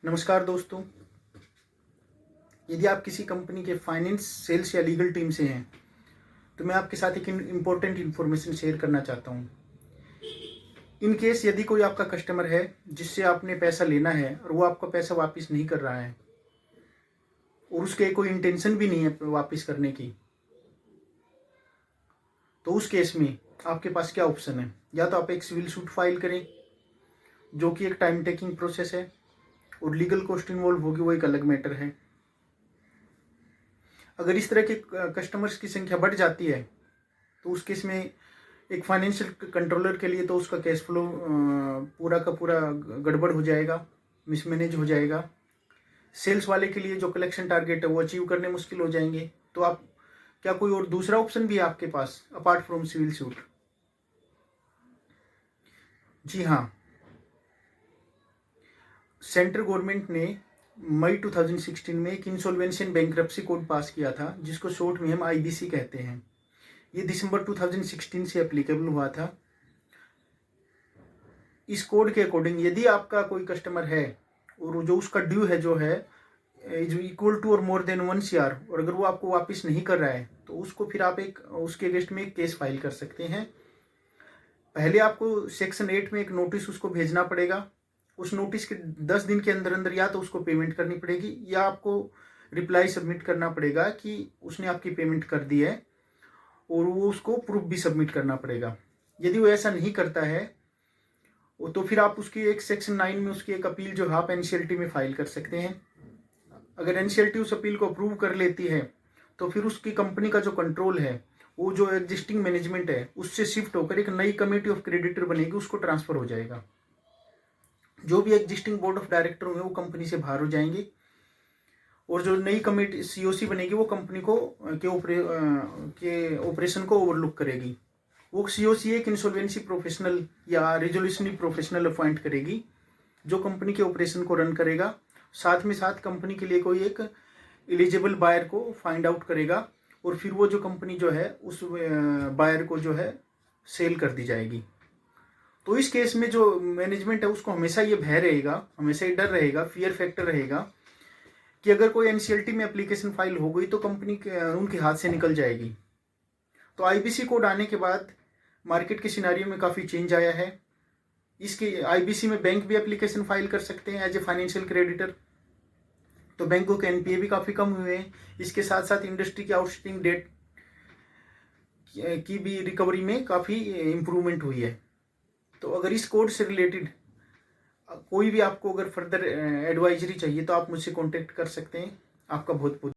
नमस्कार दोस्तों। यदि आप किसी कंपनी के फाइनेंस, सेल्स या लीगल टीम से हैं तो मैं आपके साथ एक इम्पोर्टेंट इन्फॉर्मेशन शेयर करना चाहता हूँ। इन केस यदि कोई आपका कस्टमर है जिससे आपने पैसा लेना है और वो आपका पैसा वापस नहीं कर रहा है और उसके कोई इंटेंशन भी नहीं है वापस करने की, तो उस केस में आपके पास क्या ऑप्शन है। या तो आप एक सिविल सूट फाइल करें, जो कि एक टाइम टेकिंग प्रोसेस है और लीगल कॉस्ट इन्वॉल्व होगी, वो एक अलग मैटर है। अगर इस तरह के कस्टमर्स की संख्या बढ़ जाती है तो उस केस में एक फाइनेंशियल कंट्रोलर के लिए तो उसका कैश फ्लो पूरा का पूरा गड़बड़ हो जाएगा, मिसमैनेज हो जाएगा। सेल्स वाले के लिए जो कलेक्शन टारगेट है वो अचीव करने मुश्किल हो जाएंगे। तो आप क्या कोई और दूसरा ऑप्शन भी है आपके पास अपार्ट फ्रॉम सिविल सूट? जी हाँ, सेंट्रल गवर्नमेंट ने मई 2016 में एक इंसॉल्वेंसी एंड बैंक्रप्सी कोड पास किया था, जिसको शॉर्ट में हम आईबीसी कहते हैं। ये दिसंबर 2016 से एप्लीकेबल हुआ था। इस कोड के अकॉर्डिंग यदि आपका कोई कस्टमर है और जो उसका ड्यू है जो है इज इक्वल टू और मोर देन 1 CR, और अगर वो आपको वापस नहीं कर रहा है तो उसको फिर आप उसके अगेंस्ट में एक केस फाइल कर सकते हैं। पहले आपको सेक्शन 8 में एक नोटिस उसको भेजना पड़ेगा। उस नोटिस के 10 दिन के अंदर अंदर या तो उसको पेमेंट करनी पड़ेगी या आपको रिप्लाई सबमिट करना पड़ेगा कि उसने आपकी पेमेंट कर दी है, और वो उसको प्रूफ भी सबमिट करना पड़ेगा। यदि वो ऐसा नहीं करता है तो फिर आप उसकी एक सेक्शन 9 में उसकी एक अपील जो आप एनसीएलटी में फाइल कर सकते हैं। अगर एनसीएलटी उस अपील को अप्रूव कर लेती है तो फिर उसकी कंपनी का जो कंट्रोल है वो जो एग्जिस्टिंग मैनेजमेंट है उससे शिफ्ट होकर एक नई कमेटी ऑफ क्रेडिटर बनेगी, उसको ट्रांसफर हो जाएगा। जो भी एग्जिस्टिंग बोर्ड ऑफ डायरेक्टर होंगे वो कंपनी से बाहर हो जाएंगे, और जो नई कमेटी सीओसी बनेगी वो कंपनी को के ऑपरेशन को ओवरलुक करेगी। वो सीओसी एक इंसॉल्वेंसी प्रोफेशनल या रिजोल्यूशनरी प्रोफेशनल अपॉइंट करेगी जो कंपनी के ऑपरेशन को रन करेगा। साथ में साथ कंपनी के लिए कोई एक एलिजिबल बायर को फाइंड आउट करेगा, और फिर वो जो कंपनी जो है उस बायर को जो है सेल कर दी जाएगी। तो इस केस में जो मैनेजमेंट है उसको हमेशा ये भय रहेगा, हमेशा ये डर रहेगा, फियर फैक्टर रहेगा कि अगर कोई एनसीएलटी में एप्लीकेशन फाइल हो गई तो कंपनी उनके हाथ से निकल जाएगी। तो आईबीसी कोड आने के बाद मार्केट के सिनारियो में काफ़ी चेंज आया है। इसके आईबीसी में बैंक भी एप्लीकेशन फाइल कर सकते हैं एज ए फाइनेंशियल क्रेडिटर, तो बैंकों के एनपीए भी काफ़ी कम हुए हैं। इसके साथ साथ इंडस्ट्री की आउटस्टैंडिंग डेट की भी रिकवरी में काफ़ी इम्प्रूवमेंट हुई है। तो अगर इस कोड से रिलेटेड कोई भी आपको अगर फर्दर एडवाइजरी चाहिए तो आप मुझसे कॉन्टेक्ट कर सकते हैं। आपका बहुत बहुत